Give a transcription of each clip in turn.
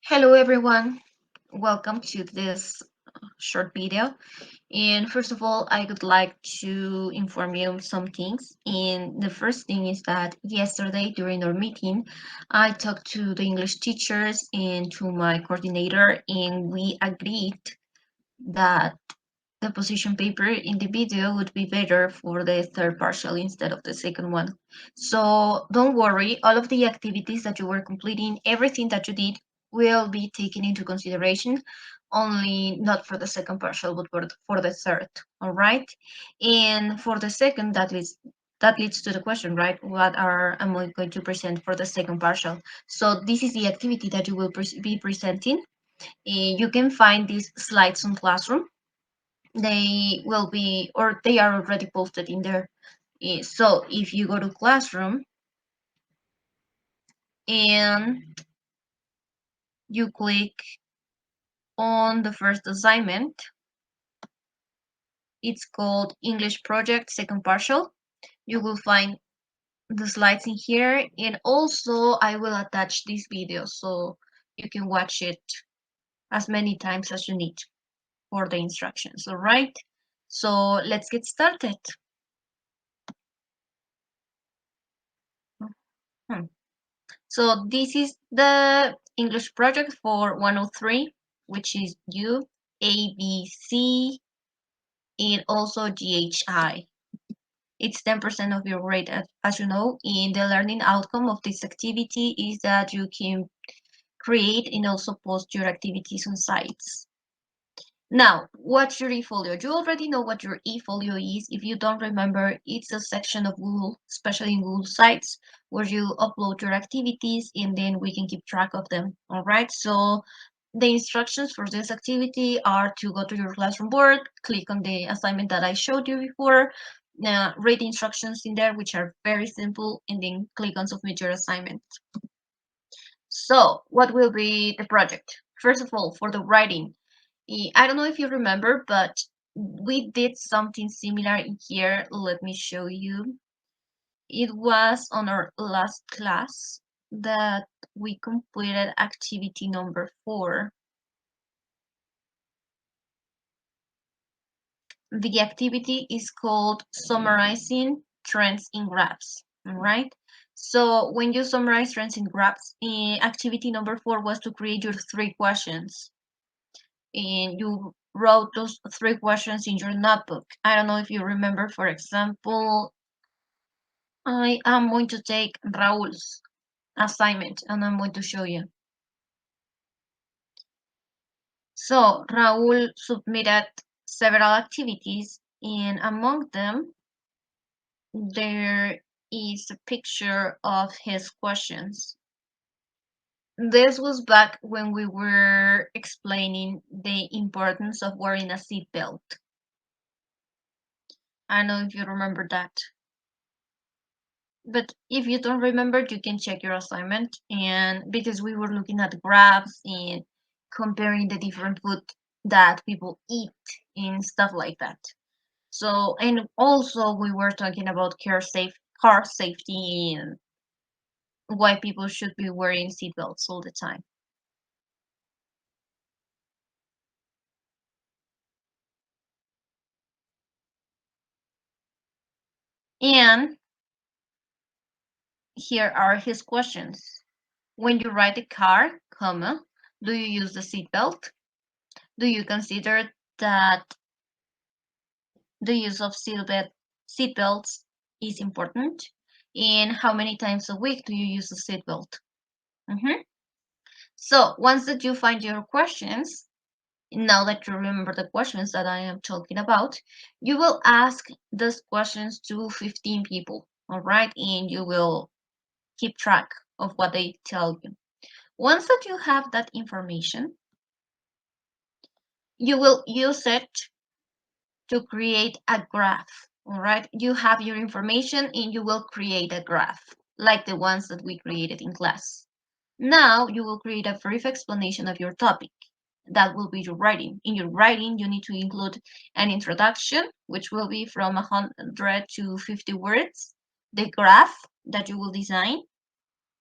Hello everyone, welcome to this short video. And first of all, I would like to inform you some things. And the first thing is that yesterday during our meeting, I talked to the English teachers and to my coordinator, and we agreed that the position paper in the video would be better for the third partial instead of the second one. So don't worry, all of the activities that you were completing, everything that you did will be taken into consideration, only not for the second partial, but for the third, all right? And for the second, that leads to the question, right? What am I going to present for the second partial? So this is the activity that you will be presenting. You can find these slides on Classroom. They will be, or they are already posted in there. So if you go to Classroom and you click on the first assignment, it's called English Project Second Partial. You will find the slides in here, and also I will attach this video so you can watch it as many times as you need for the instructions. All right, so let's get started. Hmm. So this is the English project for 103, which is U, A, B, C, and also GHI. It's 10% of your grade, as you know, and the learning outcome of this activity is that you can create and also post your activities on sites. Now, what's your eFolio? You already know what your eFolio is. If you don't remember, it's a section of Google, especially in Google Sites, where you upload your activities and then we can keep track of them. All right. So the instructions for this activity are to go to your classroom board, click on the assignment that I showed you before, read the instructions in there, which are very simple, and then click on submit your assignment. So what will be the project? First of all, for the writing, I don't know if you remember, but we did something similar in here. Let me show you. It was on our last class that we completed activity number 4. The activity is called Summarizing Trends in Graphs, all right? So when you summarize trends in graphs, activity number 4 was to create your 3 questions. And you wrote those 3 questions in your notebook. I don't know if you remember, for example, I am going to take Raul's assignment and I'm going to show you. So Raul submitted several activities, and among them, there is a picture of his questions. This was back when we were explaining the importance of wearing a seatbelt. I don't know if you remember that. But if you don't remember, you can check your assignment. And because we were looking at graphs and comparing the different food that people eat and stuff like that. So, and also we were talking about car safety and why people should be wearing seatbelts all the time. And here are his questions. When you ride a car, comma, do you use the seatbelt? Do you consider that the use of seatbelts is important? And how many times a week do you use a seatbelt? So once that you find your questions, now that you remember the questions that I am talking about, you will ask these questions to 15 people, all right? And you will keep track of what they tell you. Once that you have that information, you will use it to create a graph, all right? You have your information and you will create a graph like the ones that we created in class. Now you will create a brief explanation of your topic. That will be your writing. In your writing, you need to include an introduction, which will be from 100 to 50 words, the graph that you will design,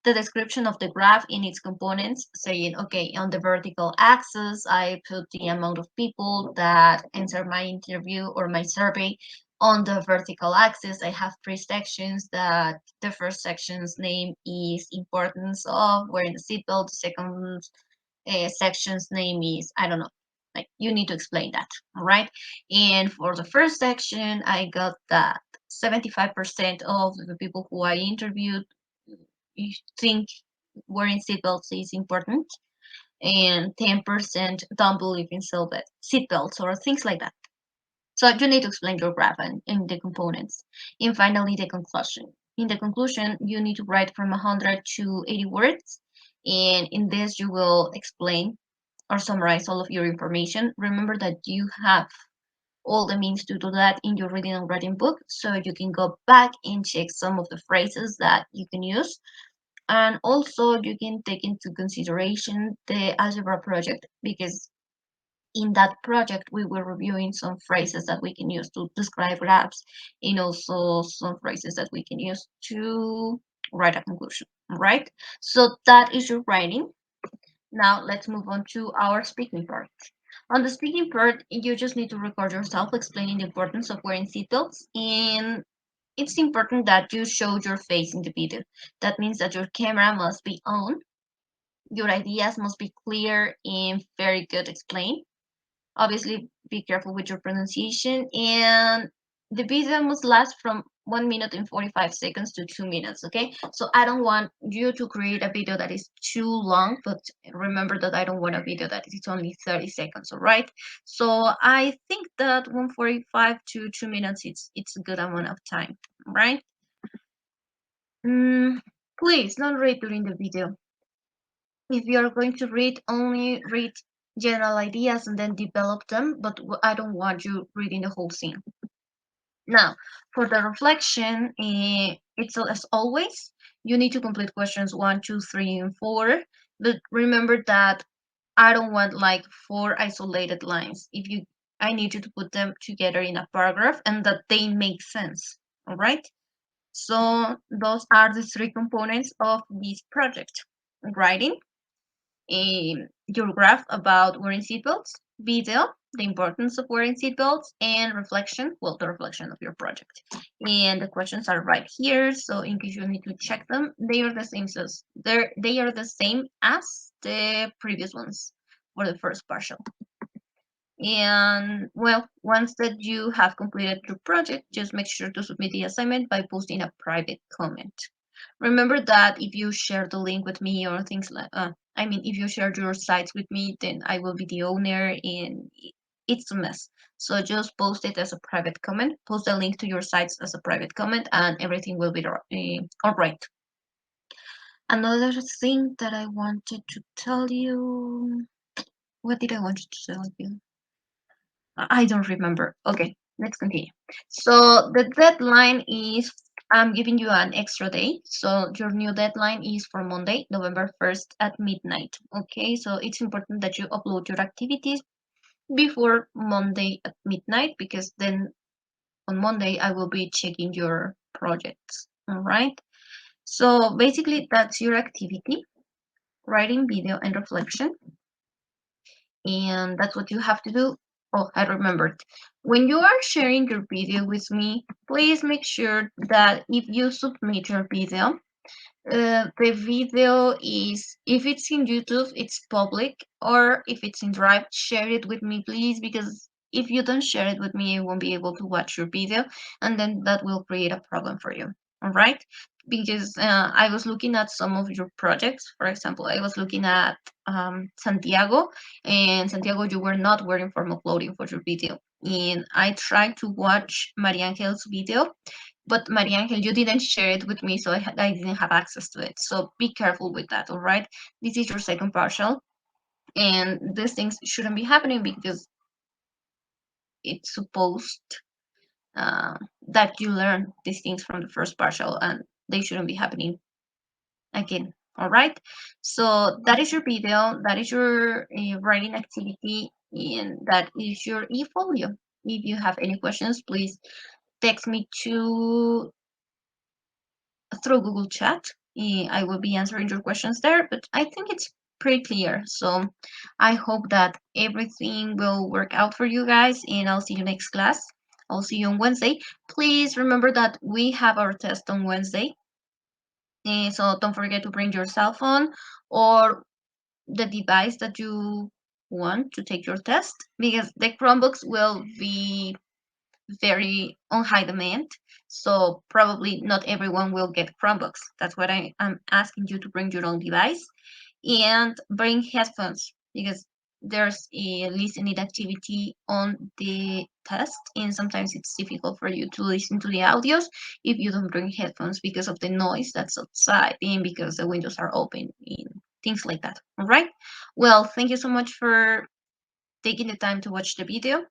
the description of the graph in its components, saying, okay, on the vertical axis, I put the amount of people that answer my interview or my survey. On the vertical axis, I have three sections. That the first section's name is importance of wearing the seatbelt. The second section's name is, I don't know, like you need to explain that, all right? And for the first section, I got that 75% of the people who I interviewed think wearing seatbelts is important, and 10% don't believe in seatbelts or things like that. So you need to explain your graph and the components. And finally, the conclusion. In the conclusion, you need to write from 100 to 80 words. And in this, you will explain or summarize all of your information. Remember that you have all the means to do that in your reading and writing book, so you can go back and check some of the phrases that you can use. And also you can take into consideration the algebra project, because in that project we were reviewing some phrases that we can use to describe graphs, and also some phrases that we can use to write a conclusion, right? So that is your writing. Now let's move on to our speaking part. On the speaking part, you just need to record yourself explaining the importance of wearing seatbelts, and it's important that you show your face in the video. That means that your camera must be on, your ideas must be clear and very good explained. Obviously, be careful with your pronunciation, and the video must last from 1 minute and 45 seconds to 2 minutes, okay? So I don't want you to create a video that is too long, but remember that I don't want a video that is only 30 seconds, all right? So I think that 145 to 2 minutes, it's a good amount of time, right? Please don't read during the video. If you're going to read, only read general ideas and then develop them, but I don't want you reading the whole scene. Now, for the reflection, it's as always, you need to complete questions 1, 2, 3, and 4. But remember that I don't want like 4 isolated lines. I need you to put them together in a paragraph and that they make sense. All right. So those are the 3 components of this project: writing, your graph about wearing seatbelts, video, the importance of wearing seatbelts, and reflection, well, the reflection of your project. And the questions are right here, so in case you need to check them, they are the same as the previous ones for the first partial. And well, once that you have completed your project, just make sure to submit the assignment by posting a private comment. Remember that if you share the link with me or things like, if you share your sites with me, then I will be the owner and it's a mess. So just post it as a private comment, post the link to your sites as a private comment, and everything will be all right. Another thing that I wanted to tell you, what did I want to tell you? I don't remember. Okay, let's continue. So the deadline is, I'm giving you an extra day. So your new deadline is for Monday, November 1st at midnight. Okay, so it's important that you upload your activities before Monday at midnight, because then on Monday I will be checking your projects. All right. So basically that's your activity: writing, video, and reflection. And that's what you have to do. Oh, I remembered. When you are sharing your video with me, please make sure that if you submit your video, the video is, if it's in YouTube, it's public, or if it's in Drive, share it with me, please, because if you don't share it with me, I won't be able to watch your video, and then that will create a problem for you. All right? Because I was looking at some of your projects. For example, I was looking at Santiago, and Santiago, you were not wearing formal clothing for your video. And I tried to watch Maria Angel's video, but Maria Angel, you didn't share it with me, so I didn't have access to it. So be careful with that, all right? This is your second partial, and these things shouldn't be happening because it's supposed that you learn these things from the first partial, and they shouldn't be happening again. All right. So that is your video. That is your writing activity, and that is your e-folio. If you have any questions, please text me through Google Chat. I will be answering your questions there, but I think it's pretty clear. So I hope that everything will work out for you guys, and I'll see you next class. I'll see you on Wednesday. Please remember that we have our test on Wednesday. So don't forget to bring your cell phone or the device that you want to take your test, because the Chromebooks will be very on high demand. So probably not everyone will get Chromebooks. That's what I'm asking you to bring your own device and bring headphones, because there's a listening activity on the test, and sometimes it's difficult for you to listen to the audios if you don't bring headphones because of the noise that's outside and because the windows are open and things like that. All right. Well, thank you so much for taking the time to watch the video.